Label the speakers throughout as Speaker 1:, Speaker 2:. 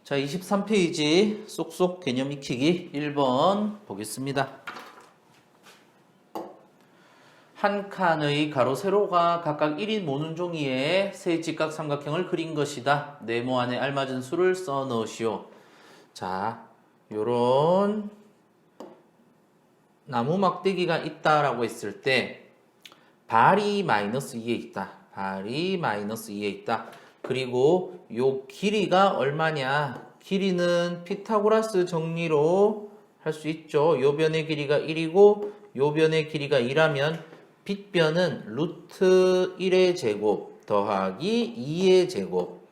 Speaker 1: 자, 23페이지 쏙쏙 개념 익히기 1번 보겠습니다. 한 칸의 가로 세로가 각각 1인 모눈 종이에 세 직각 삼각형을 그린 것이다. 네모 안에 알맞은 수를 써 넣으시오. 자, 요런 나무 막대기가 있다라고 했을 때 발이 마이너스 2에 있다. 발이 마이너스 2에 있다. 그리고 요 길이가 얼마냐? 길이는 피타고라스 정리로 할 수 있죠. 요 변의 길이가 1이고 요 변의 길이가 2라면 빗변은 루트 1의 제곱 더하기 2의 제곱,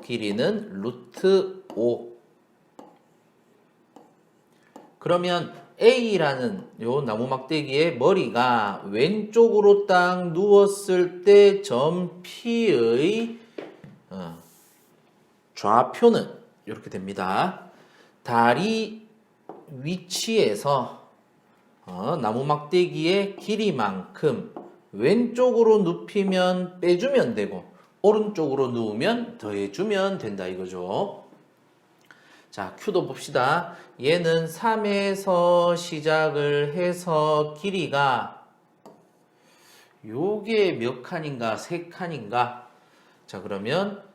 Speaker 1: 길이는 루트 5. 그러면 A라는 요 나무 막대기의 머리가 왼쪽으로 딱 누웠을 때 점 P의 좌표는 이렇게 됩니다. 다리 위치에서 나무 막대기의 길이만큼 왼쪽으로 눕히면 빼주면 되고 오른쪽으로 누우면 더해주면 된다 이거죠. 자, Q도 봅시다. 얘는 3에서 시작을 해서 길이가 요게 몇 칸인가? 3칸인가? 자, 그러면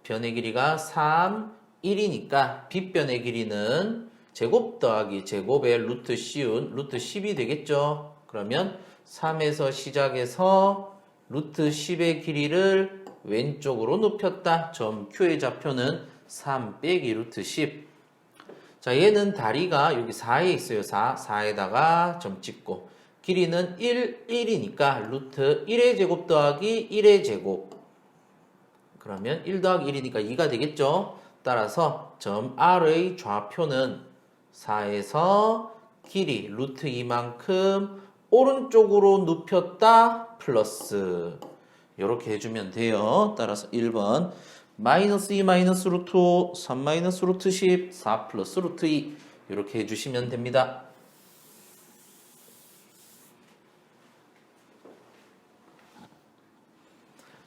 Speaker 1: 변의 길이가 3, 1이니까 빗변의 길이는 제곱 더하기 제곱의 루트 씌운 루트 10이 되겠죠. 그러면 3에서 시작해서 루트 10의 길이를 왼쪽으로 눕혔다. 점 Q의 좌표는 3 빼기 루트 10. 자, 얘는 다리가 여기 4에 있어요. 4에다가 점 찍고 길이는 1이니까 루트 1의 제곱 더하기 1의 제곱. 그러면 1 더하기 1이니까 2가 되겠죠. 따라서 점 R의 좌표는 4에서 길이 루트 2만큼 오른쪽으로 눕혔다 플러스 이렇게 해주면 돼요. 따라서 1번 마이너스 2 마이너스 루트 5, 3 마이너스 루트 10, 4 플러스 루트 2 이렇게 해주시면 됩니다.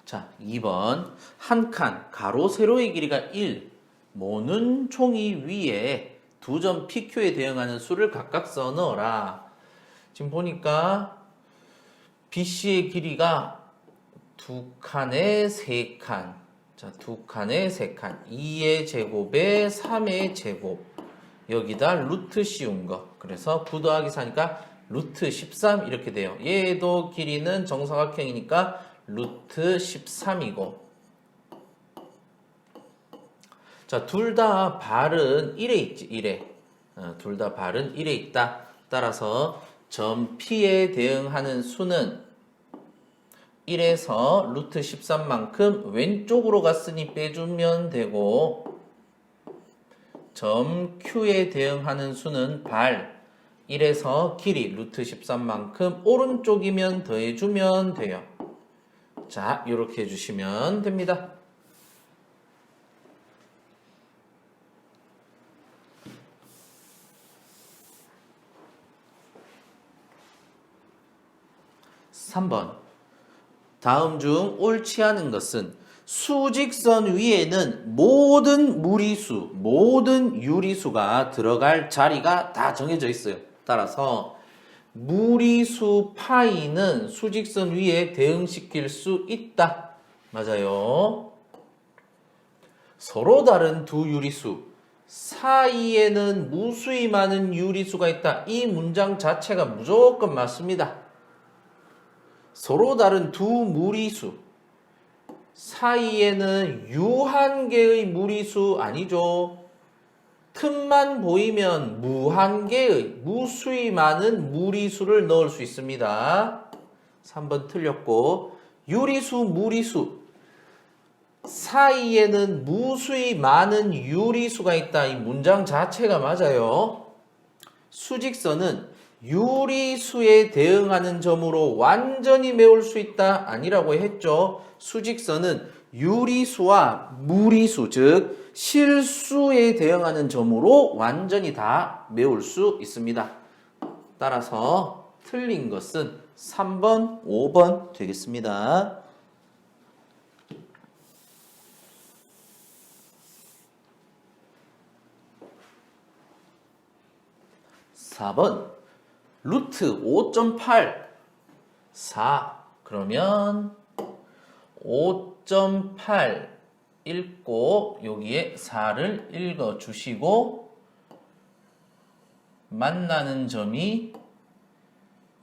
Speaker 1: 자, 2번 한 칸 가로 세로의 길이가 1 모눈 종이 위에 두 점 PQ에 대응하는 수를 각각 써 넣어라. 지금 보니까 BC의 길이가 두 칸에 세 칸. 자, 두 칸에 세 칸. 2의 제곱에 3의 제곱. 여기다 루트 씌운 거. 그래서 9 더하기 4니까 루트 13 이렇게 돼요. 얘도 길이는 정사각형이니까 루트 13이고. 자, 둘 다 발은 1에 있지, 1에. 둘 다 발은 1에 있다. 따라서 점 P에 대응하는 수는 1에서 루트 13만큼 왼쪽으로 갔으니 빼주면 되고, 점 Q에 대응하는 수는 발 1에서 길이 루트 13만큼 오른쪽이면 더해주면 돼요. 자, 이렇게 해주시면 됩니다. 3번 다음 중 옳지 않은 것은 수직선 위에는 모든 무리수, 모든 유리수가 들어갈 자리가 다 정해져 있어요. 따라서 무리수 파이는 수직선 위에 대응시킬 수 있다. 맞아요. 서로 다른 두 유리수 사이에는 무수히 많은 유리수가 있다. 이 문장 자체가 무조건 맞습니다. 서로 다른 두 무리수 사이에는 유한개의 무리수 아니죠. 틈만 보이면 무한개의 무수히 많은 무리수를 넣을 수 있습니다. 3번 틀렸고 유리수 무리수 사이에는 무수히 많은 유리수가 있다. 이 문장 자체가 맞아요. 수직선은 유리수에 대응하는 점으로 완전히 메울 수 있다? 아니라고 했죠. 수직선은 유리수와 무리수, 즉 실수에 대응하는 점으로 완전히 다 메울 수 있습니다. 따라서 틀린 것은 3번, 5번 되겠습니다. 4번 루트 5.8 4 그러면 5.8 읽고 여기에 4를 읽어주시고 만나는 점이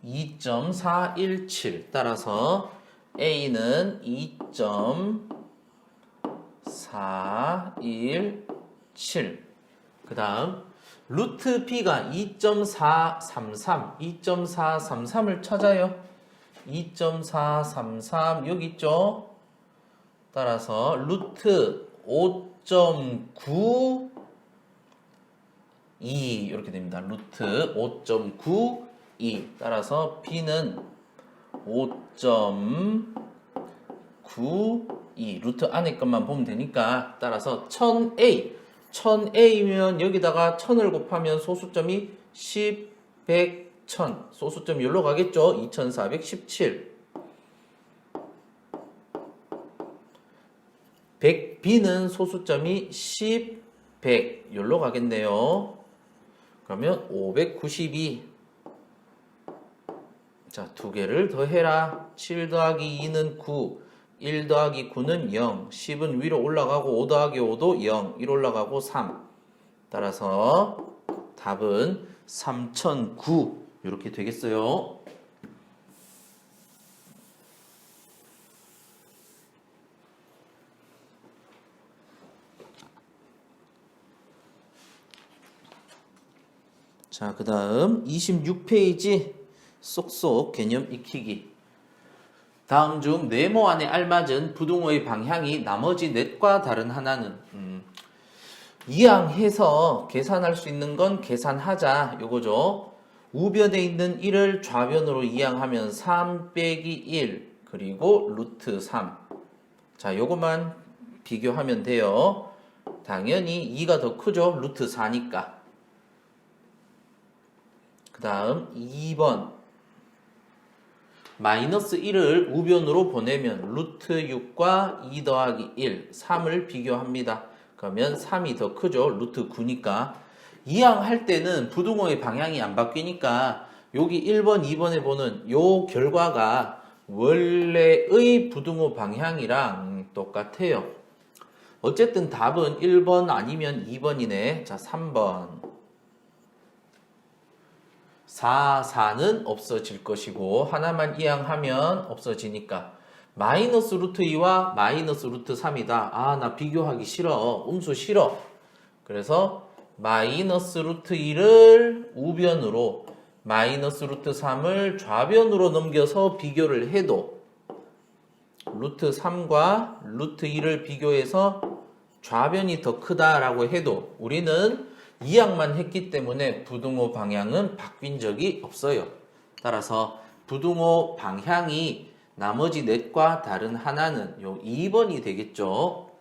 Speaker 1: 2.417 따라서 A는 2.417 그 다음 루트 B가 2.433을 찾아요. 2.433 여기 있죠. 따라서 루트 5.92 이렇게 됩니다. 루트 5.92 따라서 B는 5.92 루트 안에 것만 보면 되니까 따라서 1000A면 여기다가 1000을 곱하면 소수점이 10, 100, 1000 소수점이 여기로 가겠죠. 2417 100B는 소수점이 10, 100 여기로 가겠네요. 그러면 592 자, 두 개를 더해라. 7 더하기 2는 9 1 더하기 9는 0 10은 위로 올라가고 5 더하기 5도 0 1 올라가고 3 따라서 답은 3009 이렇게 되겠어요. 자, 그 다음 26페이지 쏙쏙 개념 익히기. 다음 중 네모 안에 알맞은 부등호의 방향이 나머지 넷과 다른 하나는 이항해서 계산할 수 있는 건 계산하자 요거죠. 우변에 있는 1을 좌변으로 이항하면 3 빼기 1 그리고 루트 3 자 요것만 비교하면 돼요. 당연히 2가 더 크죠. 루트 4니까. 그 다음 2번 마이너스 1을 우변으로 보내면 루트 6과 2 더하기 1 3을 비교합니다. 그러면 3이 더 크죠. 루트 9니까. 이항할 때는 부등호의 방향이 안 바뀌니까 여기 1번 2번에 보는 요 결과가 원래의 부등호 방향이랑 똑같아요. 어쨌든 답은 1번 아니면 2번이네. 자 3번 4는 없어질 것이고 하나만 이항하면 없어지니까 마이너스 루트 2와 마이너스 루트 3이다. 아, 나 비교하기 싫어. 음수 싫어. 그래서 마이너스 루트 2를 우변으로 마이너스 루트 3을 좌변으로 넘겨서 비교를 해도 루트 3과 루트 2를 비교해서 좌변이 더 크다라고 해도 우리는 이항만 했기 때문에 부등호 방향은 바뀐 적이 없어요. 따라서 부등호 방향이 나머지 넷과 다른 하나는 요 2번이 되겠죠.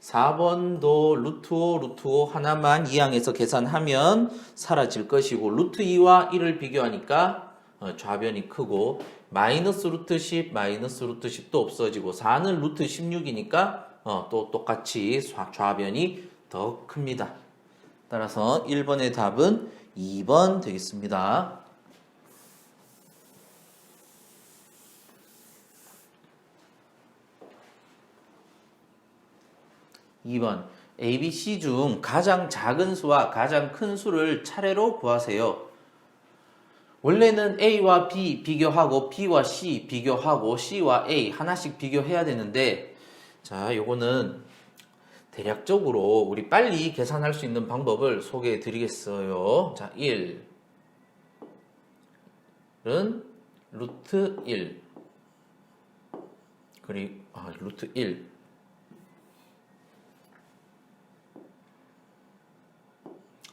Speaker 1: 4번도 루트 5, 루트 5 하나만 이항해서 계산하면 사라질 것이고 루트 2와 1을 비교하니까 좌변이 크고 마이너스 루트 10, 마이너스 루트 10도 없어지고 4는 루트 16이니까 또 똑같이 좌변이 더 큽니다. 따라서 1번의 답은 2번 되겠습니다. 2번 A, B, C 중 가장 작은 수와 가장 큰 수를 차례로 구하세요. 원래는 A와 B 비교하고 B와 C 비교하고 C와 A 하나씩 비교해야 되는데 자, 요거는 대략적으로 우리 빨리 계산할 수 있는 방법을 소개해 드리겠어요. 자, 1은 루트 1 그리고 루트 1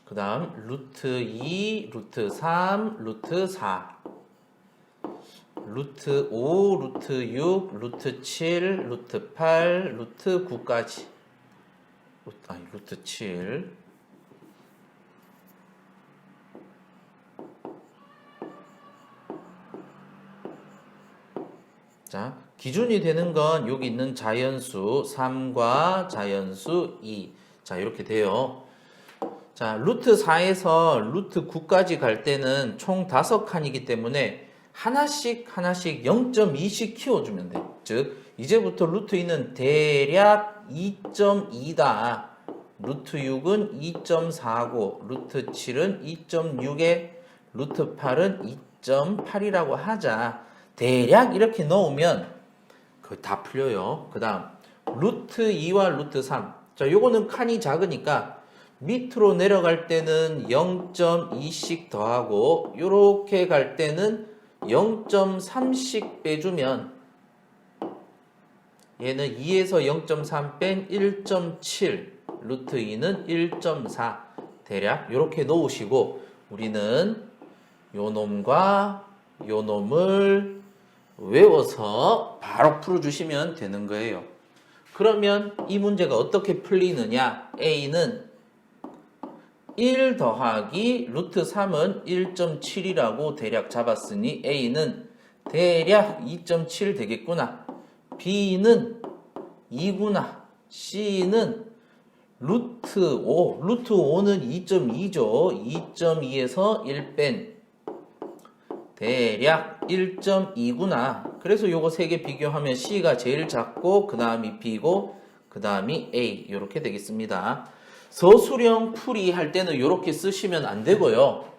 Speaker 1: 그 다음 루트 2, 루트 3, 루트 4 루트 5, 루트 6, 루트 7, 루트 8, 루트 9까지 루트 7 자, 기준이 되는 건 여기 있는 자연수 3과 자연수 2 자, 이렇게 돼요. 자, 루트 4에서 루트 9까지 갈 때는 총 5칸이기 때문에 하나씩 0.2씩 키워주면 돼. 즉, 이제부터 루트 2는 대략 2.2다. 루트 6은 2.4고, 루트 7은 2.6에, 루트 8은 2.8이라고 하자. 대략 이렇게 넣으면 거의 다 풀려요. 그 다음, 루트 2와 루트 3. 자, 요거는 칸이 작으니까 밑으로 내려갈 때는 0.2씩 더하고, 요렇게 갈 때는 0.3씩 빼주면 얘는 2에서 0.3 뺀 1.7, 루트 2는 1.4 대략 이렇게 놓으시고 우리는 요 놈과 요 놈을 외워서 바로 풀어주시면 되는 거예요. 그러면 이 문제가 어떻게 풀리느냐? A는 1 더하기 루트 3은 1.7이라고 대략 잡았으니 A는 대략 2.7 되겠구나. B는 2구나. C는 루트 5. 루트 5는 2.2죠. 2.2에서 1 뺀 대략 1.2구나. 그래서 요거 3개 비교하면 C가 제일 작고 그 다음이 B고 그 다음이 A 이렇게 되겠습니다. 서술형 풀이 할 때는 이렇게 쓰시면 안 되고요.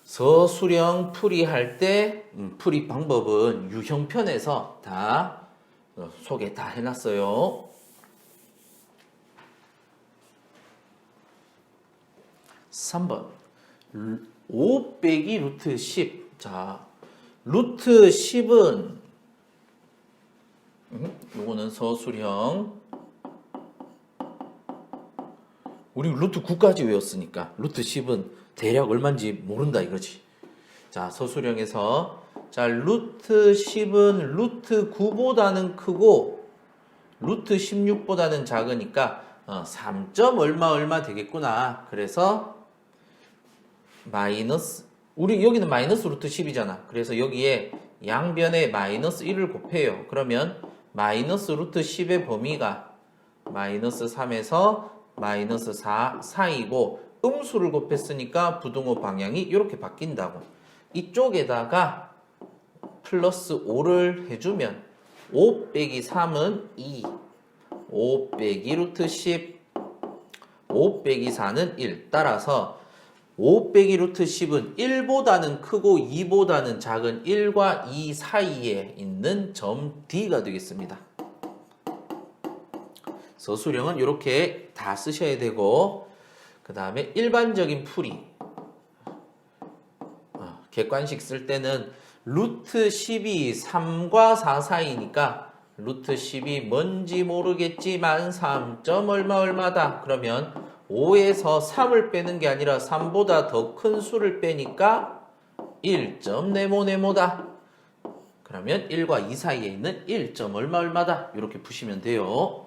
Speaker 1: 서술형 풀이 할 때 풀이 방법은 유형편에서 다 소개 다 해놨어요. 3번 5 빼기 루트 10. 자, 루트 10은 요거는 서술형. 우리 루트 9까지 외웠으니까 루트 10은 대략 얼마인지 모른다 이거지. 자, 서술형에서 자, 루트 10은 루트 9보다는 크고 루트 16보다는 작으니까 3점 얼마 되겠구나. 그래서 마이너스, 우리 여기는 마이너스 루트 10이잖아. 그래서 여기에 양변에 마이너스 1을 곱해요. 그러면 마이너스 루트 10의 범위가 마이너스 3에서 마이너스 4 사이고 음수를 곱했으니까 부등호 방향이 이렇게 바뀐다고. 이쪽에다가 플러스 5를 해주면 5 빼기 3은 2, 5 빼기 루트 10, 5 빼기 4는 1. 따라서 5 빼기 루트 10은 1보다는 크고 2보다는 작은 1과 2 사이에 있는 점 D가 되겠습니다. 서술형은 이렇게 다 쓰셔야 되고, 그 다음에 일반적인 풀이, 객관식 쓸 때는 루트 10이 3과 4 사이니까 루트 10이 뭔지 모르겠지만 3점 얼마다. 그러면 5에서 3을 빼는 게 아니라 3보다 더 큰 수를 빼니까 1점 네모다. 그러면 1과 2 사이에 있는 1점 얼마다. 이렇게 푸시면 돼요.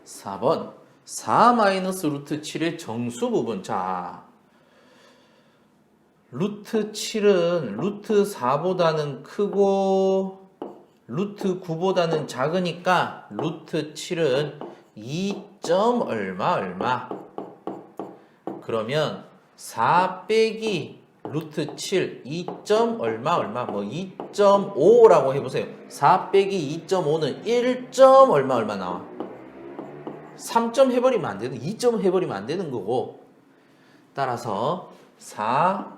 Speaker 1: 4번 4 마이너스 루트 7의 정수 부분. 자, 루트 7은 루트 4보다는 크고 루트 9보다는 작으니까 루트 7은 2점 얼마. 그러면 4 빼기 루트 7 2점 얼마 뭐 2.5라고 해보세요. 4 빼기 2.5는 1점 얼마 나와. 3점 해버리면 안 되는, 2점 해버리면 안 되는 거고. 따라서 4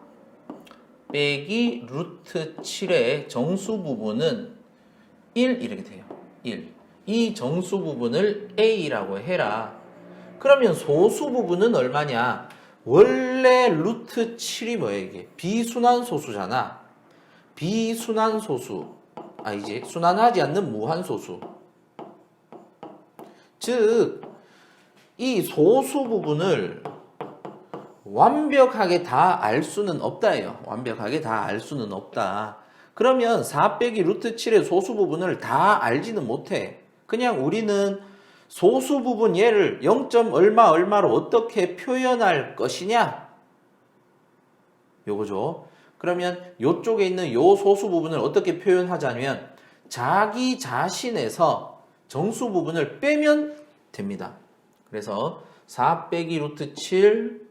Speaker 1: 빼기 루트 7의 정수 부분은 1 이렇게 돼요. 1. 이 정수 부분을 A라고 해라. 그러면 소수 부분은 얼마냐? 원래 루트 7이 뭐야 이게? 비순환 소수잖아. 비순환 소수. 이제 순환하지 않는 무한 소수. 즉 이 소수 부분을 완벽하게 다 알 수는 없다예요. 완벽하게 다 알 수는 없다. 그러면 4 빼기 루트 7의 소수 부분을 다 알지는 못해. 그냥 우리는 소수 부분 얘를 0. 얼마로 어떻게 표현할 것이냐? 요거죠. 그러면 이쪽에 있는 요 소수 부분을 어떻게 표현하자면 자기 자신에서 정수 부분을 빼면 됩니다. 그래서 4 빼기 루트 7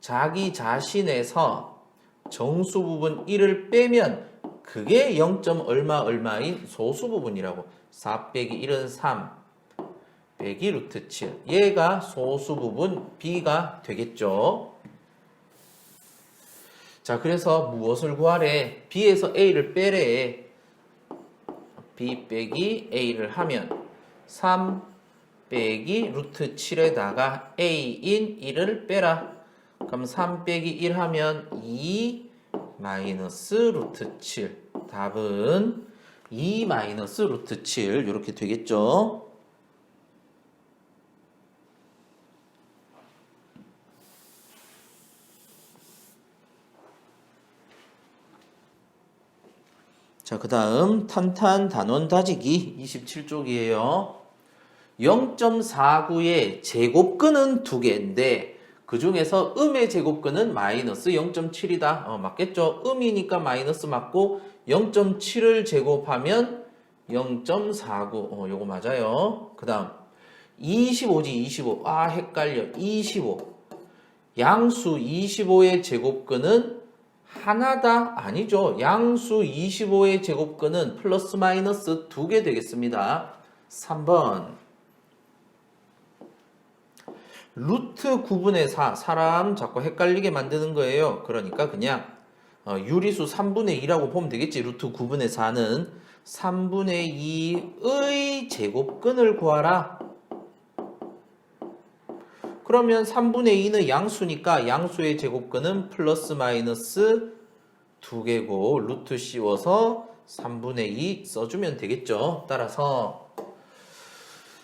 Speaker 1: 자기 자신에서 정수 부분 1을 빼면 그게 0. 얼마인 소수 부분이라고. 4 빼기 1은 3 빼기 루트 7 얘가 소수 부분 B가 되겠죠. 자, 그래서 무엇을 구하래? B에서 A를 빼래. B 빼기 A를 하면 3 빼기 루트 7에다가 A인 1을 빼라. 그럼 3 빼기 1 하면 2 마이너스 루트 7. 답은 2 마이너스 루트 7 이렇게 되겠죠. 자, 그 다음 탄탄 단원 다지기 27쪽이에요. 0.49의 제곱근은 2개인데 그 중에서 음의 제곱근은 마이너스 0.7이다. 맞겠죠? 음이니까 마이너스 맞고 0.7을 제곱하면 0.49. 요거 맞아요. 그 다음 25지 25. 아, 헷갈려. 25. 양수 25의 제곱근은 하나다? 아니죠. 양수 25의 제곱근은 플러스 마이너스 2개 되겠습니다. 3번. 루트 9분의 4. 사람 자꾸 헷갈리게 만드는 거예요. 그러니까 그냥 유리수 3분의 2라고 보면 되겠지. 루트 9분의 4는 3분의 2의 제곱근을 구하라. 그러면 3분의 2는 양수니까 양수의 제곱근은 플러스 마이너스 2개고 루트 씌워서 3분의 2 써주면 되겠죠. 따라서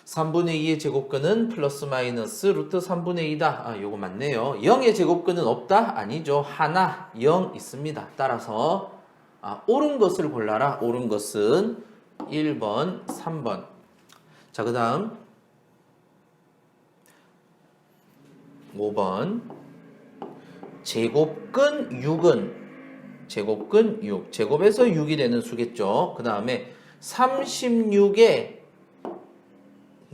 Speaker 1: 3분의 2의 제곱근은 플러스 마이너스 루트 3분의 2다. 아, 요거 맞네요. 0의 제곱근은 없다? 아니죠. 하나, 0 있습니다. 따라서 옳은 것을 골라라. 옳은 것은 1번, 3번. 자, 그 다음 5번. 제곱근 6은 제곱근 6. 제곱에서 6이 되는 수겠죠. 그 다음에 36의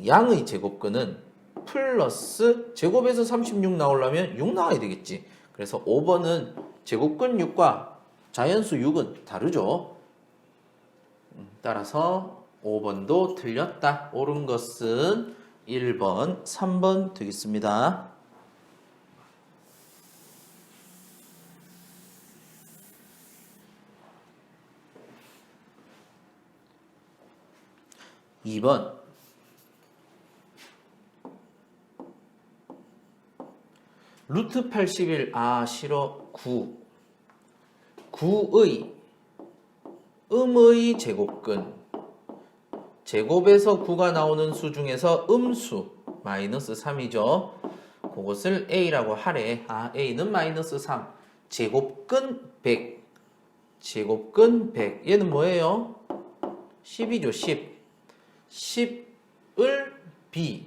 Speaker 1: 양의 제곱근은 플러스 제곱에서 36 나오려면 6 나와야 되겠지. 그래서 5번은 제곱근 6과 자연수 6은 다르죠. 따라서 5번도 틀렸다. 옳은 것은 1번, 3번 되겠습니다. 2번. 루트 81. 아, 싫어. 9. 9의 음의 제곱근. 제곱에서 9가 나오는 수 중에서 음수 마이너스 3이죠. 그것을 A라고 하래. 아, A는 마이너스 3. 제곱근 100. 제곱근 100. 얘는 뭐예요? 10이죠. 10. 10을 B.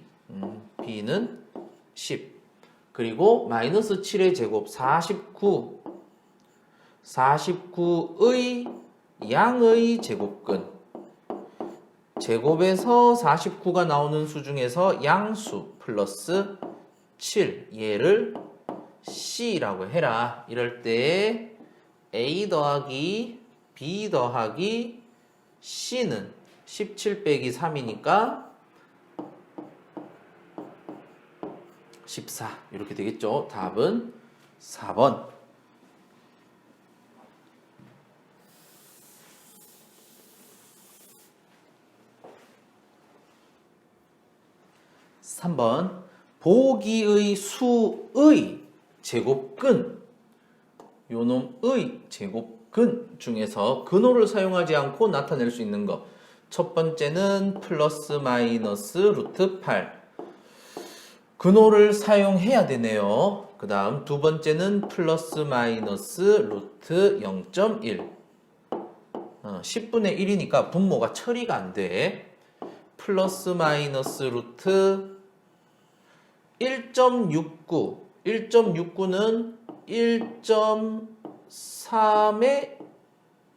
Speaker 1: B는 10. 그리고 마이너스 7의 제곱 49. 49의 양의 제곱근. 제곱에서 49가 나오는 수 중에서 양수 플러스 7. 얘를 C라고 해라. 이럴 때 A 더하기 B 더하기 C는 17 빼기 3이니까 14 이렇게 되겠죠. 답은 4번. 3번. 보기의 수의 제곱근. 요놈의 제곱근 중에서 근호를 사용하지 않고 나타낼 수 있는 것. 첫 번째는 플러스 마이너스 루트 8. 근호를 사용해야 되네요. 그 다음 두 번째는 플러스 마이너스 루트 0.1. 10분의 1이니까 분모가 처리가 안 돼. 플러스 마이너스 루트 1.69. 1.69는 3의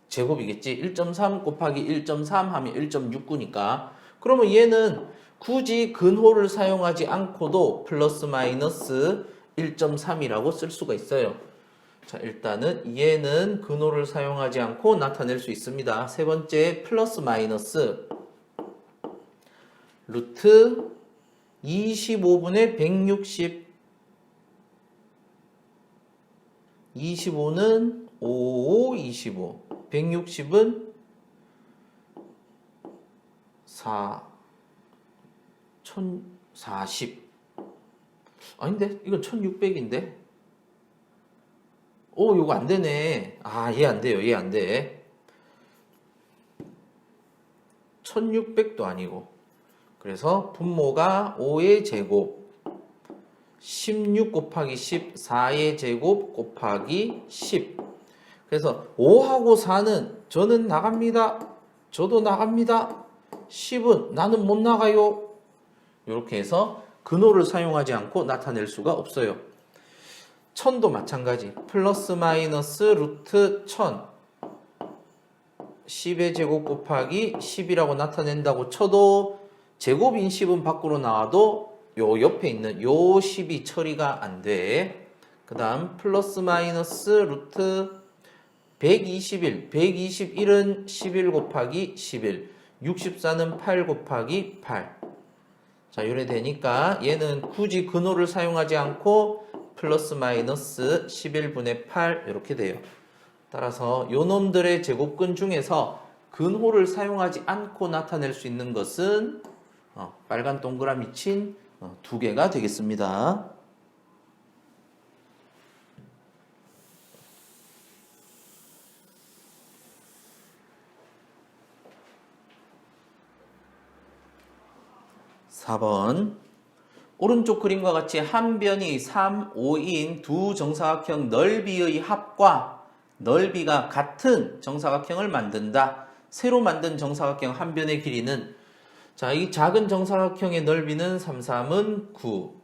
Speaker 1: 제곱이겠지. 1.3 곱하기 1.3 하면 1.69니까. 그러면 얘는 굳이 근호를 사용하지 않고도 플러스 마이너스 1.3이라고 쓸 수가 있어요. 자, 일단은 얘는 근호를 사용하지 않고 나타낼 수 있습니다. 세 번째, 플러스 마이너스 루트 25분의 160. 25는 5, 25. 160은 4, 1040. 아닌데? 이건 1600인데? 오, 요거 안 되네. 아, 얘 안 돼요. 얘 안 돼. 1600도 아니고. 그래서 분모가 5의 제곱, 16 곱하기 10, 4의 제곱 곱하기 10. 그래서 5하고 4는 저는 나갑니다. 저도 나갑니다. 10은 나는 못 나가요. 이렇게 해서 근호를 사용하지 않고 나타낼 수가 없어요. 1000도 마찬가지. 플러스 마이너스 루트 1000. 10의 제곱 곱하기 10이라고 나타낸다고 쳐도 제곱인 10은 밖으로 나와도 요 옆에 있는 요 10이 처리가 안 돼. 그 다음 플러스 마이너스 루트 121. 121은 11 곱하기 11. 64는 8 곱하기 8. 자, 이래 되니까 얘는 굳이 근호를 사용하지 않고 플러스 마이너스 11분의 8 이렇게 돼요. 따라서 요 놈들의 제곱근 중에서 근호를 사용하지 않고 나타낼 수 있는 것은 빨간 동그라미 친 두 개가 되겠습니다. (4번) 오른쪽 그림과 같이 한 변이 3, 5인 두 정사각형 넓이의 합과 넓이가 같은 정사각형을 만든다. 새로 만든 정사각형 한 변의 길이는, 자, 이 작은 정사각형의 넓이는 3, 3은 9.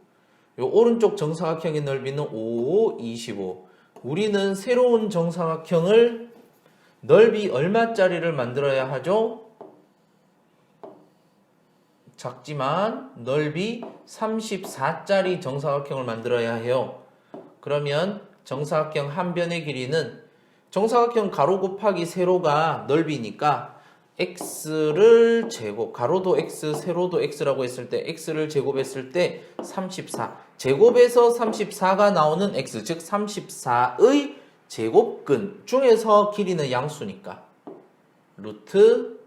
Speaker 1: 요 오른쪽 정사각형의 넓이는 5, 25. 우리는 새로운 정사각형을 넓이 얼마짜리를 만들어야 하죠? 작지만 넓이 34짜리 정사각형을 만들어야 해요. 그러면 정사각형 한 변의 길이는 정사각형 가로 곱하기 세로가 넓이니까 x를 제곱, 가로도 x, 세로도 x라고 했을 때 x를 제곱했을 때 34. 제곱에서 34가 나오는 x, 즉 34의 제곱근 중에서 길이는 양수니까 루트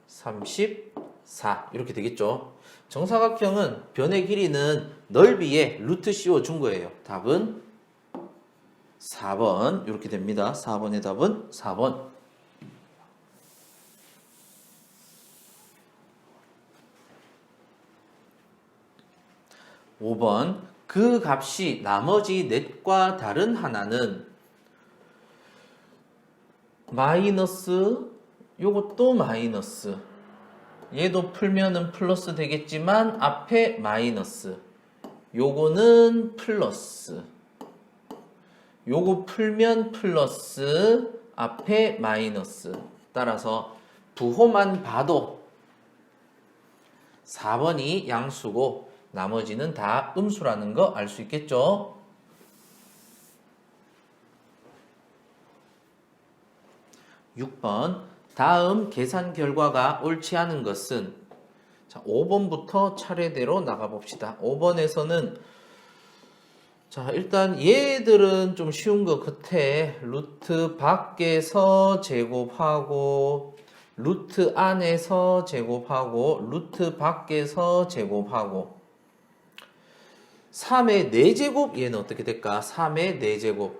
Speaker 1: 34 이렇게 되겠죠. 정사각형은 변의 길이는 넓이에 루트 씌워준 거예요. 답은 4번 이렇게 됩니다. 4번의 답은 4번. 5번 그 값이 나머지 넷과 다른 하나는 마이너스, 요것도 마이너스, 얘도 풀면은 플러스 되겠지만 앞에 마이너스, 요거는 플러스, 요거 풀면 플러스, 앞에 마이너스. 따라서 부호만 봐도 4번이 양수고 나머지는 다 음수라는 거 알 수 있겠죠? 6번 다음 계산 결과가 옳지 않은 것은, 자, 5번부터 차례대로 나가봅시다. 5번에서는 자, 일단 얘들은 좀 쉬운 거 같아. 루트 밖에서 제곱하고 루트 안에서 제곱하고 루트 밖에서 제곱하고 3의 4제곱, 얘는 어떻게 될까? 3의 4제곱,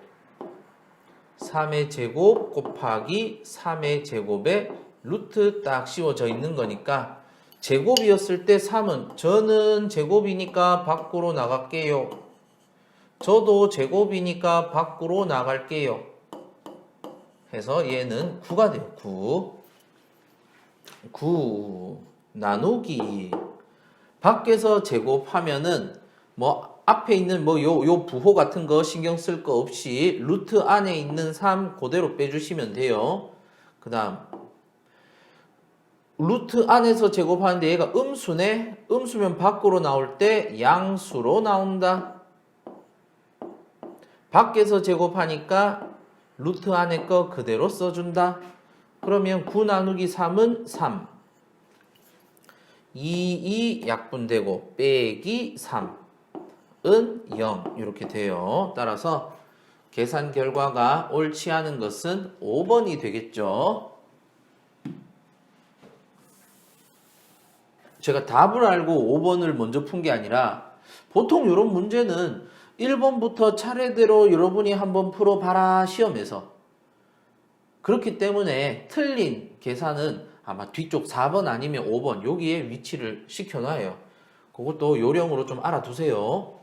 Speaker 1: 3의 제곱 곱하기 3의 제곱에 루트 딱 씌워져 있는 거니까 제곱이었을 때 3은 저는 제곱이니까 밖으로 나갈게요. 저도 제곱이니까 밖으로 나갈게요. 해서 얘는 9가 돼요. 9 나누기 밖에서 제곱하면은 뭐 앞에 있는 뭐 요 부호 같은 거 신경 쓸 거 없이 루트 안에 있는 3 그대로 빼주시면 돼요. 그 다음 루트 안에서 제곱하는데 얘가 음수네. 음수면 밖으로 나올 때 양수로 나온다. 밖에서 제곱하니까 루트 안에 거 그대로 써준다. 그러면 9 나누기 3은 3. 2 약분되고 빼기 3은 0 이렇게 돼요. 따라서 계산 결과가 옳지 않은 것은 5번이 되겠죠. 제가 답을 알고 5번을 먼저 푼 게 아니라 보통 이런 문제는 1번부터 차례대로 여러분이 한번 풀어봐라 시험에서. 그렇기 때문에 틀린 계산은 아마 뒤쪽 4번 아니면 5번 여기에 위치를 시켜놔요. 그것도 요령으로 좀 알아두세요.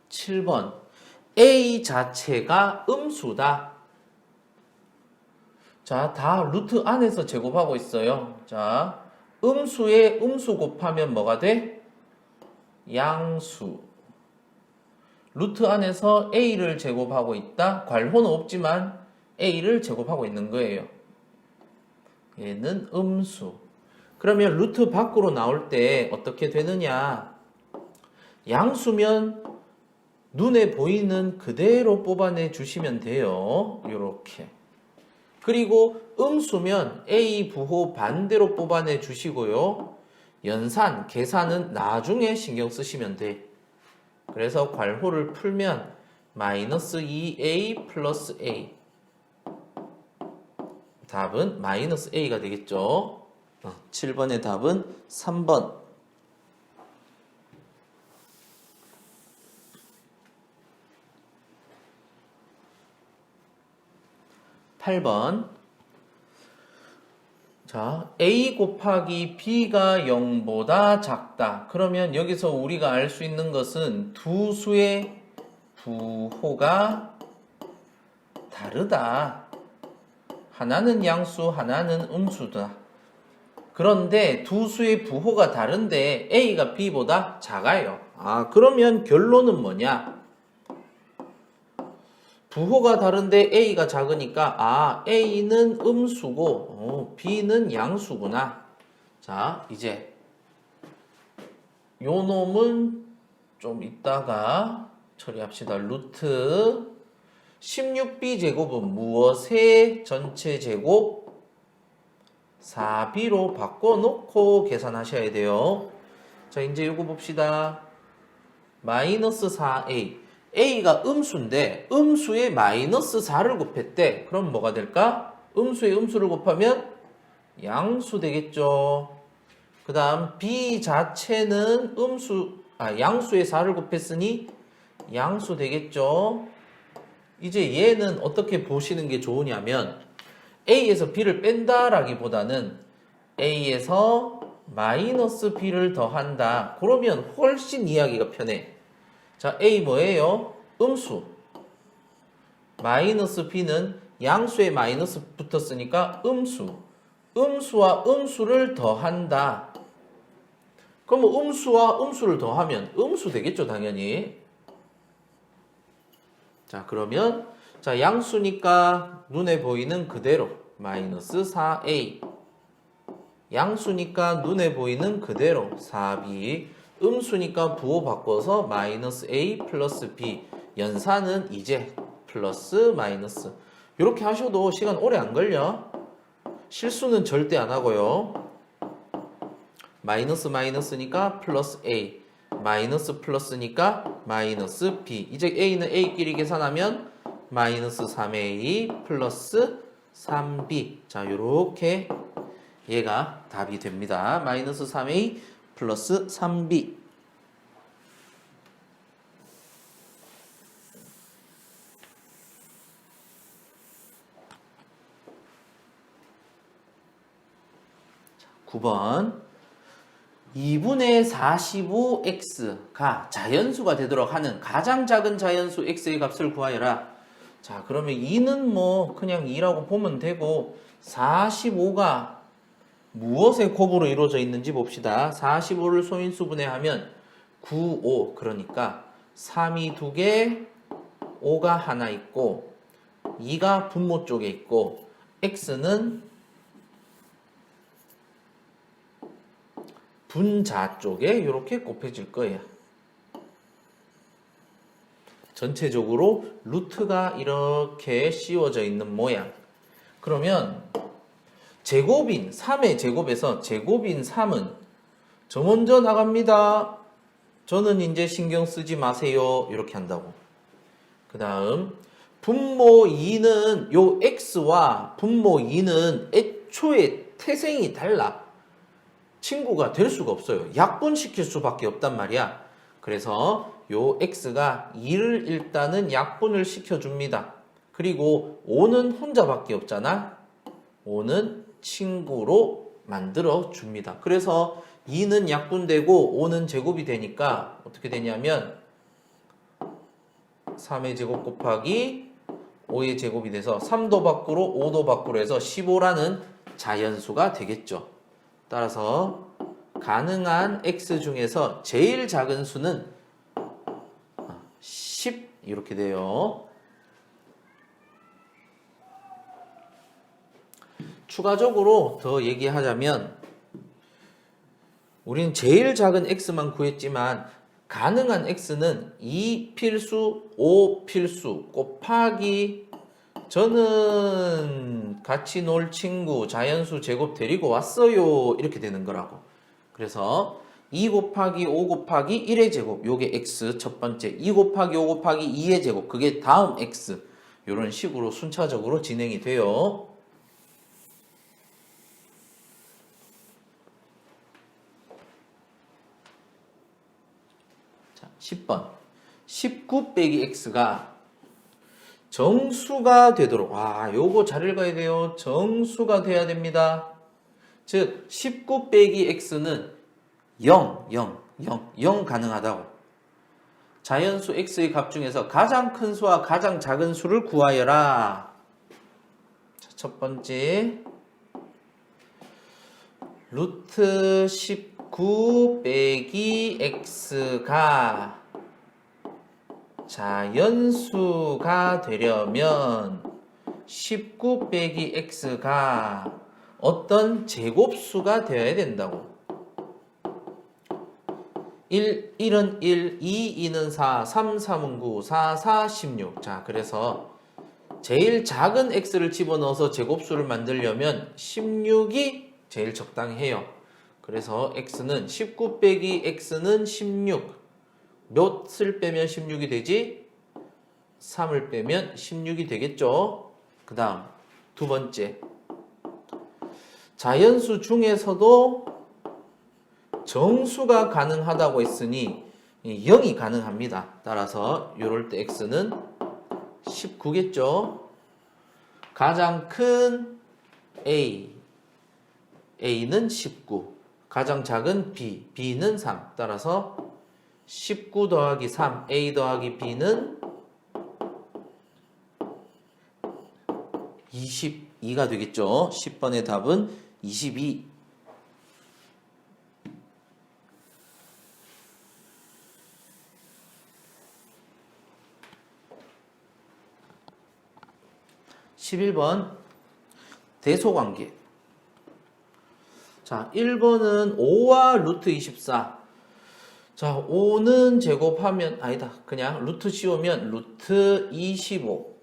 Speaker 1: 7번 A 자체가 음수다. 자, 다 루트 안에서 제곱하고 있어요. 자, 음수에 음수 곱하면 뭐가 돼? 양수. 루트 안에서 A를 제곱하고 있다. 괄호는 없지만 A를 제곱하고 있는 거예요. 얘는 음수. 그러면 루트 밖으로 나올 때 어떻게 되느냐? 양수면 눈에 보이는 그대로 뽑아내 주시면 돼요. 이렇게. 그리고 음수면 A 부호 반대로 뽑아내 주시고요. 연산, 계산은 나중에 신경 쓰시면 돼. 그래서 괄호를 풀면 마이너스 2A 플러스 A. 답은 마이너스 A가 되겠죠. 7번의 답은 3번. 8번. 자, A 곱하기 B가 0보다 작다. 그러면 여기서 우리가 알 수 있는 것은 두 수의 부호가 다르다. 하나는 양수, 하나는 음수다. 그런데 두 수의 부호가 다른데 A가 B보다 작아요. 그러면 결론은 뭐냐? 부호가 다른데 A가 작으니까 A는 음수고 B는 양수구나. 자, 이제 요 놈은 좀 이따가 처리합시다. 루트 16B 제곱은 무엇의 전체 제곱? 4B로 바꿔놓고 계산하셔야 돼요. 자, 이제 이거 봅시다. 마이너스 4A. A가 음수인데 음수에 마이너스 4를 곱했대. 그럼 뭐가 될까? 음수에 음수를 곱하면 양수 되겠죠. 그 다음 B 자체는 양수에 4를 곱했으니 양수 되겠죠. 이제 얘는 어떻게 보시는 게 좋으냐면 A에서 B를 뺀다라기보다는 A에서 마이너스 B를 더한다. 그러면 훨씬 이해하기가 편해. 자, A 뭐예요? 음수. 마이너스 B는 양수에 마이너스 붙었으니까 음수. 음수와 음수를 더한다. 그럼 음수와 음수를 더하면 음수 되겠죠, 당연히. 자, 그러면 자, 양수니까 눈에 보이는 그대로 마이너스 4A. 양수니까 눈에 보이는 그대로 4B. 음수니까 부호 바꿔서 마이너스 A 플러스 B. 연산은 이제 플러스 마이너스. 이렇게 하셔도 시간 오래 안 걸려. 실수는 절대 안 하고요. 마이너스 마이너스니까 플러스 A. 마이너스 플러스니까 마이너스 B. 이제 A는 A끼리 계산하면 마이너스 3A 플러스 3B. 자, 요렇게 얘가 답이 됩니다. 마이너스 3A 플러스 3B. 자, 9번 2분의 45x가 자연수가 되도록 하는 가장 작은 자연수 x의 값을 구하여라. 자, 그러면 2는 뭐 그냥 2라고 보면 되고 45가 무엇의 곱으로 이루어져 있는지 봅시다. 45를 소인수분해 하면 9, 5. 그러니까 3이 2개, 5가 하나 있고 2가 분모 쪽에 있고 x는 분자 쪽에 이렇게 곱해질 거예요. 전체적으로 루트가 이렇게 씌워져 있는 모양. 그러면 제곱인 3의 제곱에서 제곱인 3은 저 먼저 나갑니다. 저는 이제 신경 쓰지 마세요. 이렇게 한다고. 그 다음 분모 2는 요 x와 분모 2는 애초에 태생이 달라. 친구가 될 수가 없어요. 약분시킬 수밖에 없단 말이야. 그래서 요 x가 2를 일단은 약분을 시켜줍니다. 그리고 5는 혼자밖에 없잖아. 5는 친구로 만들어 줍니다. 그래서 2는 약분되고 5는 제곱이 되니까 어떻게 되냐면 3의 제곱 곱하기 5의 제곱이 돼서 3도 밖으로 5도 밖으로 해서 15라는 자연수가 되겠죠. 따라서 가능한 x 중에서 제일 작은 수는 10 이렇게 돼요. 추가적으로 더 얘기하자면 우리는 제일 작은 x만 구했지만 가능한 x는 2필수, 5필수 곱하기 저는 같이 놀 친구 자연수 제곱 데리고 왔어요. 이렇게 되는 거라고. 그래서 2 곱하기 5 곱하기 1의 제곱 요게 x 첫 번째 2 곱하기 5 곱하기 2의 제곱 그게 다음 x 이런 식으로 순차적으로 진행이 돼요. 자, 10번 19 빼기 x가 정수가 되도록 요거 잘 읽어야 돼요. 정수가 돼야 됩니다. 즉 19 빼기 x는 0 가능하다고. 자연수 x의 값 중에서 가장 큰 수와 가장 작은 수를 구하여라. 자, 첫 번째 루트 19 빼기 x가 자연수가 되려면 19 빼기 x가 어떤 제곱수가 되어야 된다고. 1은 1, 2는 4, 3은 9, 4, 16. 자, 그래서 제일 작은 x를 집어넣어서 제곱수를 만들려면 16이 제일 적당해요. 그래서 x는 19 빼기 x는 16. 몇을 빼면 16이 되지? 3을 빼면 16이 되겠죠? 그 다음 두 번째 자연수 중에서도 정수가 가능하다고 했으니 0이 가능합니다. 따라서 이럴 때 x는 19겠죠? 가장 큰 a는 19 가장 작은 b는 3 따라서 19 더하기 3, a 더하기 b는 22가 되겠죠. 10번의 답은 22. 11번 대소관계. 자, 1번은 5와 루트 24. 자, 5는 제곱하면 아니다. 그냥 루트 씌우면 루트 25.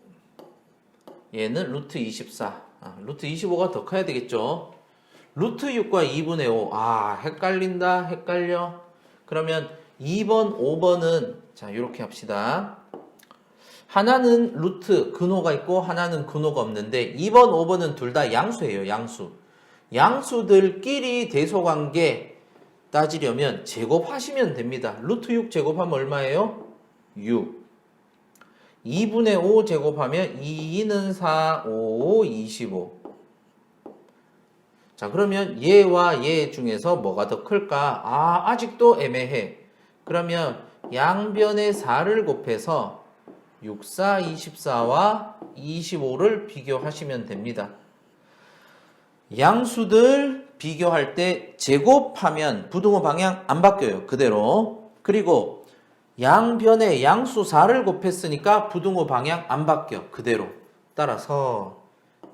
Speaker 1: 얘는 루트 24. 루트 25가 더 커야 되겠죠. 루트 6과 2분의 5. 헷갈린다. 헷갈려. 그러면 2번, 5번은 자, 이렇게 합시다. 하나는 루트 근호가 있고 하나는 근호가 없는데 2번, 5번은 둘 다 양수예요. 양수. 양수들끼리 대소관계 따지려면 제곱하시면 됩니다. 루트 6 제곱하면 얼마예요? 6. 2분의 5 제곱하면 2는 4, 5, 25. 자, 그러면 얘와 얘 중에서 뭐가 더 클까? 아직도 애매해. 그러면 양변의 4를 곱해서 6, 4, 24와 25를 비교하시면 됩니다. 양수들 비교할 때 제곱하면 부등호 방향 안 바뀌어요. 그대로. 그리고 양변에 양수 4를 곱했으니까 부등호 방향 안 바뀌어. 그대로. 따라서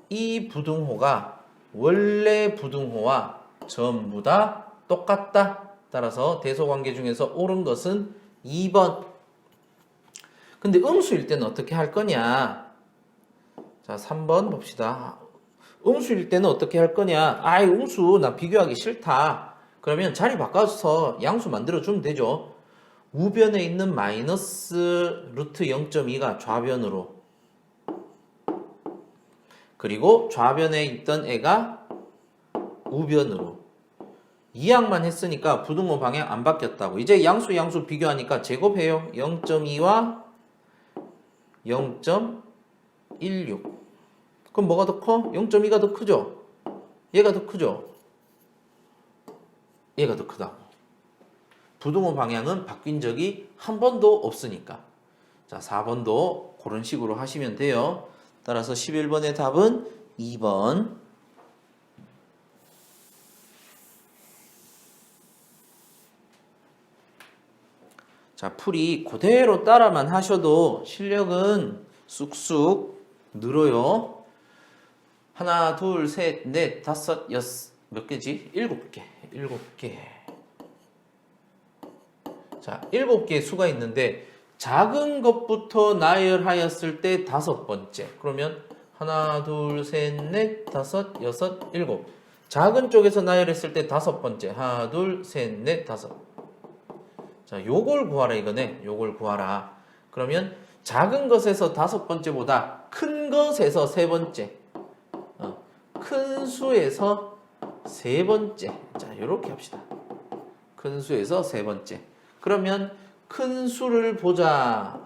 Speaker 1: 이 부등호가 원래 부등호와 전부 다 똑같다. 따라서 대소관계 중에서 옳은 것은 2번. 근데 음수일 때는 어떻게 할 거냐? 자, 3번 봅시다. 음수일 때는 어떻게 할 거냐? 아이, 음수 나 비교하기 싫다. 그러면 자리 바꿔서 양수 만들어주면 되죠. 우변에 있는 마이너스 루트 0.2가 좌변으로, 그리고 좌변에 있던 애가 우변으로. 이항만 했으니까 부등호 방향 안 바뀌었다고. 이제 양수 비교하니까 제곱해요. 0.2와 0.16. 그럼 뭐가 더 커? 0.2가 더 크죠? 얘가 더 크죠? 얘가 더 크다고. 부등호 방향은 바뀐 적이 한 번도 없으니까. 자, 4번도 그런 식으로 하시면 돼요. 따라서 11번의 답은 2번. 자, 풀이 그대로 따라만 하셔도 실력은 쑥쑥 늘어요. 하나, 둘, 셋, 넷, 다섯, 여섯, 몇 개지? 7개. 7개. 자, 7개의 수가 있는데 작은 것부터 나열하였을 때 5번째. 그러면 하나, 둘, 셋, 넷, 다섯, 여섯, 7. 작은 쪽에서 나열했을 때 5번째. 하나, 둘, 셋, 넷, 다섯. 자, 요걸 구하라 이거네. 요걸 구하라. 그러면 작은 것에서 5번째보다 큰 것에서 3번째. 큰 수에서 3번째. 자, 요렇게 합시다. 큰 수에서 3번째. 그러면 큰 수를 보자.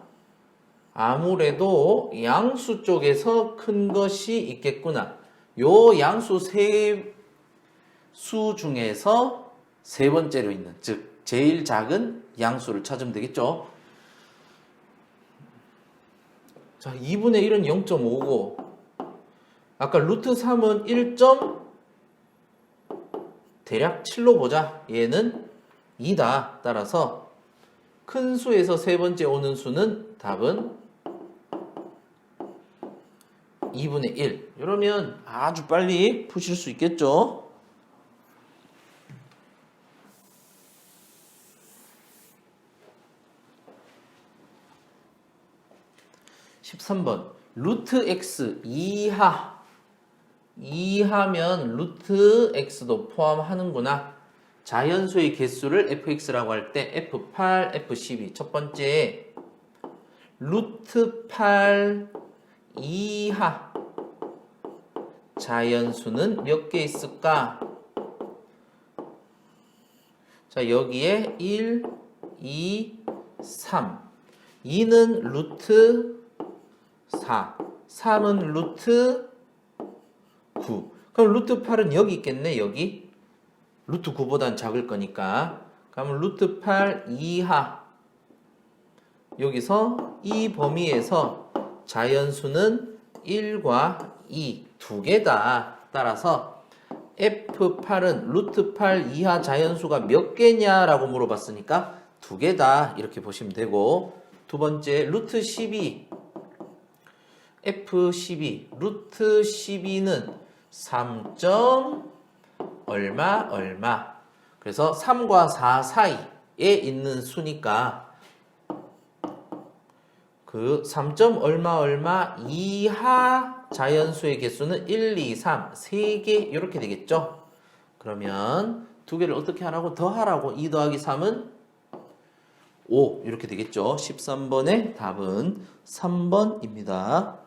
Speaker 1: 아무래도 양수 쪽에서 큰 것이 있겠구나. 요 양수 3수 중에서 3번째로 있는, 즉 제일 작은 양수를 찾으면 되겠죠. 자, 2분의 1은 0.5고 아까 루트 3은 1. 대략 7로 보자. 얘는 2다. 따라서 큰 수에서 3번째 오는 수는 답은 2분의 1. 이러면 아주 빨리 푸실 수 있겠죠. 13번 루트 x 이하면 루트 x도 포함하는구나. 자연수의 개수를 fx라고 할 때 f8, f12. 첫 번째 루트 8 이하 자연수는 몇 개 있을까? 자, 여기에 1, 2, 3. 2는 루트 4, 3은 루트 9. 그럼 루트 8은 여기 있겠네, 여기. 루트 9보단 작을 거니까. 그러면 루트 8 이하. 여기서 이 범위에서 자연수는 1과 2, 두 개다. 따라서 F8은 루트 8 이하 자연수가 몇 개냐라고 물어봤으니까 두 개다. 이렇게 보시면 되고, 두 번째 루트 12 F12 루트 12는 3. 얼마. 그래서 3과 4 사이에 있는 수니까 그 3. 얼마 이하 자연수의 개수는 1, 2, 3, 3개 이렇게 되겠죠. 그러면 두 개를 어떻게 하라고? 더하라고. 2 더하기 3은 5 이렇게 되겠죠. 13번의 답은 3번입니다.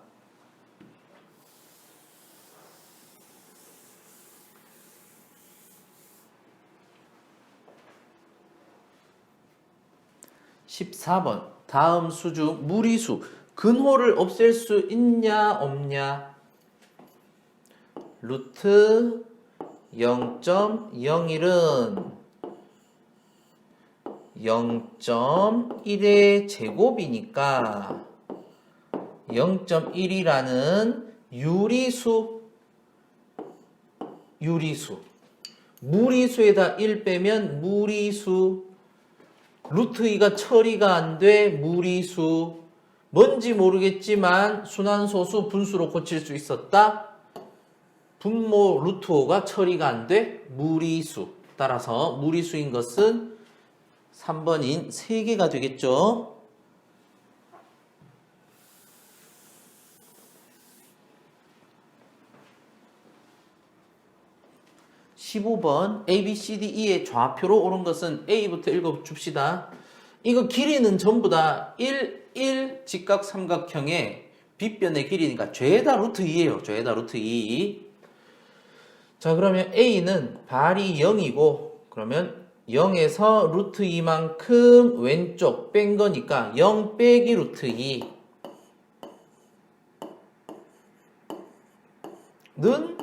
Speaker 1: 14번 다음 수 중 무리수 근호를 없앨 수 있냐 없냐? 루트 0.01은 0.1의 제곱이니까 0.1이라는 유리수 무리수에다 1 빼면 무리수. 루트 2가 처리가 안 돼. 무리수. 뭔지 모르겠지만 순환소수 분수로 고칠 수 있었다. 분모 루트 5가 처리가 안 돼. 무리수. 따라서 무리수인 것은 3번인 3개가 되겠죠. 15번 A, B, C, D, E의 좌표로 오른 것은 A부터 읽어줍시다. 이거 길이는 전부 다 1, 1 직각 삼각형의 빗변의 길이니까 죄다 루트 2예요. 죄다 루트 2. 자, 그러면 A는 발이 0이고 그러면 0에서 루트 2만큼 왼쪽 뺀 거니까 0 빼기 루트 2는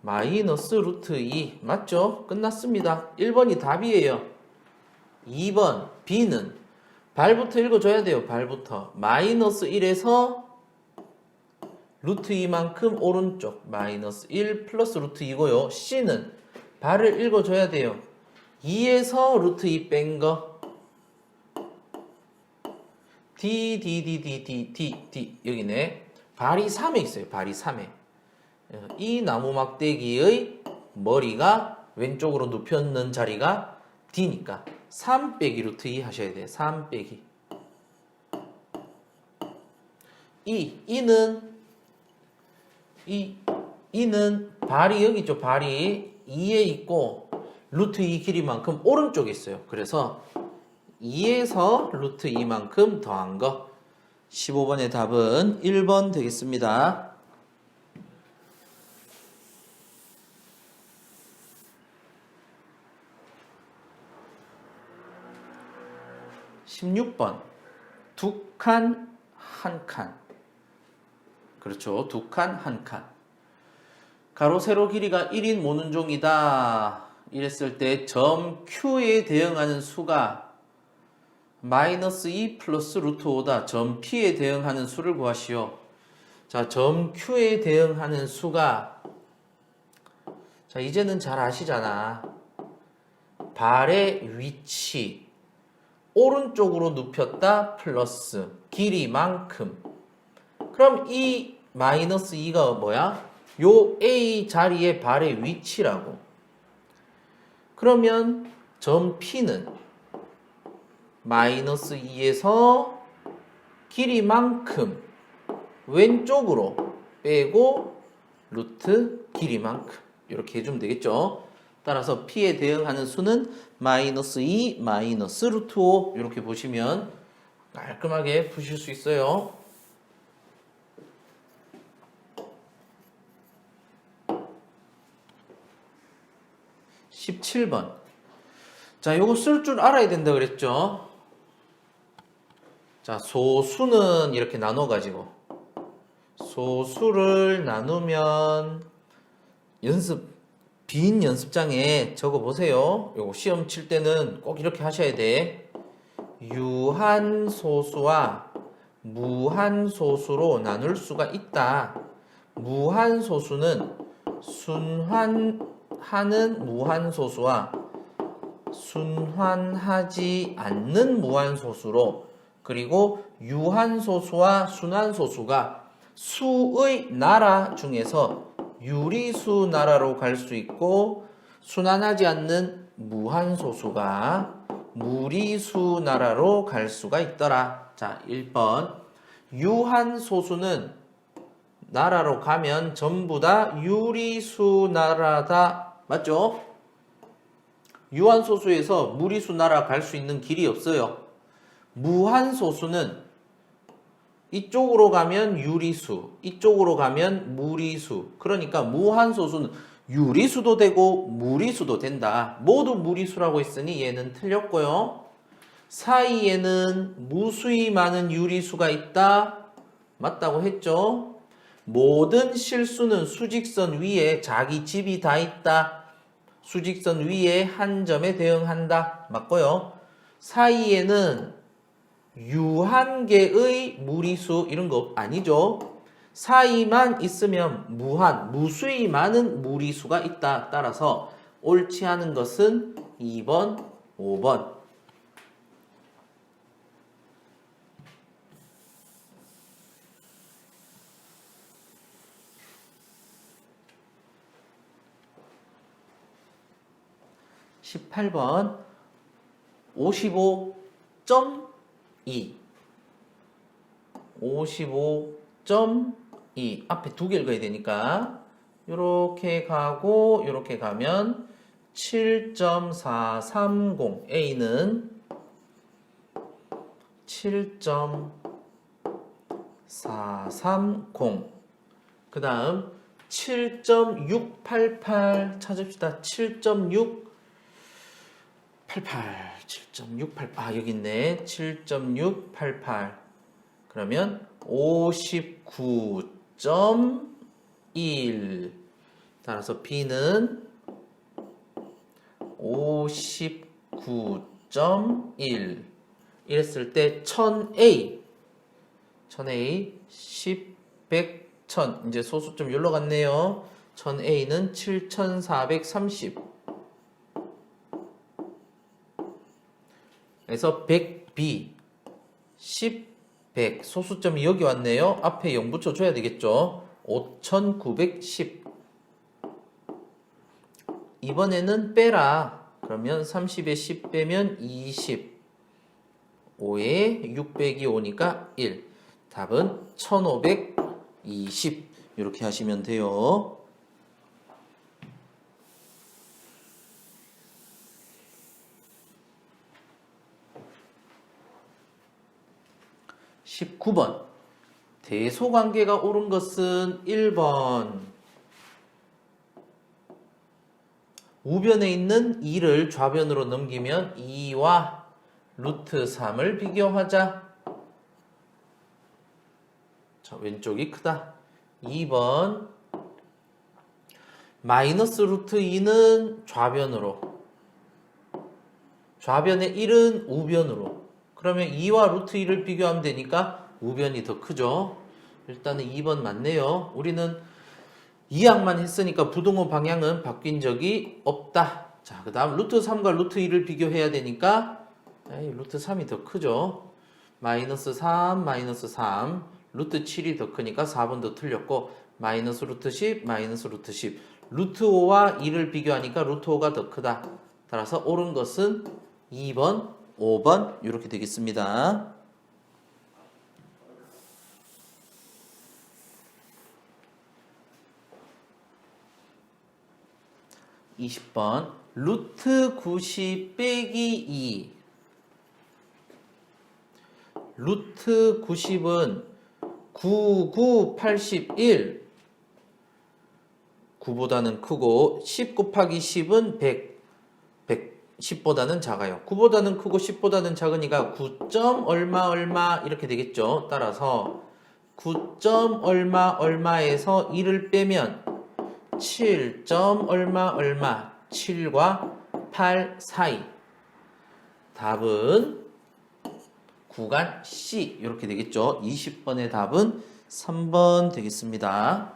Speaker 1: 마이너스 루트 2 맞죠? 끝났습니다. 1번이 답이에요. 2번 B는 발부터 읽어줘야 돼요. 발부터 마이너스 1에서 루트 2만큼 오른쪽 마이너스 1 플러스 루트 2고요. C는 발을 읽어줘야 돼요. 2에서 루트 2 뺀 거 D 여기네. 발이 3에 있어요. 발이 3에. 이 나무 막대기의 머리가 왼쪽으로 눕혀놓는 자리가 D니까 3 빼기 루트 2 하셔야 돼요. 3 빼기 2는 발이 여기 있죠. 발이 2에 있고 루트 2 길이만큼 오른쪽에 있어요. 그래서 2에서 루트 2만큼 더한 거 15번의 답은 1번 되겠습니다. 16번 두 칸, 한 칸. 그렇죠. 두 칸, 한 칸. 가로, 세로 길이가 1인 모눈종이다. 이랬을 때 점 Q에 대응하는 수가 마이너스 2 플러스 루트 5다. 점 P에 대응하는 수를 구하시오. 자, 점 Q에 대응하는 수가 자, 이제는 잘 아시잖아. 발의 위치 오른쪽으로 눕혔다 플러스 길이만큼. 그럼 이 마이너스 2가 뭐야? 요 A 자리에 발의 위치라고. 그러면 점 P는 마이너스 2에서 길이만큼 왼쪽으로 빼고 루트 길이만큼 이렇게 해주면 되겠죠. 따라서 P에 대응하는 수는 마이너스 2 마이너스 루트 5 이렇게 보시면 깔끔하게 푸실 수 있어요. 17번. 자, 요거 쓸 줄 알아야 된다 그랬죠. 자, 소수는 이렇게 나눠가지고 소수를 나누면 빈 연습장에 적어 보세요. 요거 시험 칠 때는 꼭 이렇게 하셔야 돼. 유한소수와 무한소수로 나눌 수가 있다. 무한소수는 순환하는 무한소수와 순환하지 않는 무한소수로, 그리고 유한소수와 순환소수가 수의 나라 중에서 유리수 나라로 갈 수 있고, 순환하지 않는 무한소수가 무리수 나라로 갈 수가 있더라. 자, 1번. 유한소수는 나라로 가면 전부 다 유리수 나라다. 맞죠? 유한소수에서 무리수 나라 갈 수 있는 길이 없어요. 무한소수는 이쪽으로 가면 유리수, 이쪽으로 가면 무리수. 그러니까 무한소수는 유리수도 되고 무리수도 된다. 모두 무리수라고 했으니 얘는 틀렸고요. 사이에는 무수히 많은 유리수가 있다. 맞다고 했죠. 모든 실수는 수직선 위에 자기 집이 다 있다. 수직선 위에 한 점에 대응한다. 맞고요. 사이에는 유한개의 무리수 이런 거 아니죠. 사이만 있으면 무한, 무수히 많은 무리수가 있다. 따라서 옳지 않은 것은 2번, 5번. 18번 55.2 55.2 앞에 두 개 읽어야 되니까 요렇게 가고 요렇게 가면 7.430 A는 7.430 그 다음 7.688 찾읍시다. 7.688 여기 있네. 7.688 그러면 59.1 따라서 B는 59.1 이랬을 때 1000A 1000A 10, 100, 1000 이제 소수점 여기로 갔네요. 1000A는 7430 그래서 100B 10, 100 소수점이 여기 왔네요. 앞에 0 붙여줘야 되겠죠. 5910 이번에는 빼라. 그러면 30에 10 빼면 20 5에 600이 오니까 1 답은 1520 이렇게 하시면 돼요. 19번 대소관계가 옳은 것은 1번 우변에 있는 2를 좌변으로 넘기면 2와 루트 3을 비교하자. 자, 왼쪽이 크다. 2번 마이너스 루트 2는 좌변으로 좌변의 1은 우변으로 그러면 2와 루트 2를 비교하면 되니까 우변이 더 크죠. 일단은 2번 맞네요. 우리는 2항만 했으니까 부동호 방향은 바뀐 적이 없다. 자, 그 다음 루트 3과 루트 2를 비교해야 되니까 루트 3이 더 크죠. 마이너스 3, 마이너스 3 루트 7이 더 크니까 4번도 틀렸고 마이너스 루트 10, 마이너스 루트 10 루트 5와 2를 비교하니까 루트 5가 더 크다. 따라서 옳은 것은 2번, 5번 이렇게 되겠습니다. 20번 루트 90 빼기 2 루트 90은 9, 9, 81 9보다는 크고 10 곱하기 10은 100 10보다는 작아요. 9보다는 크고 10보다는 작으니까 9. 얼마 얼마 이렇게 되겠죠. 따라서 9. 얼마 얼마에서 1을 빼면 7. 얼마 얼마 7과 8 사이 답은 구간 C 이렇게 되겠죠. 20번의 답은 3번 되겠습니다.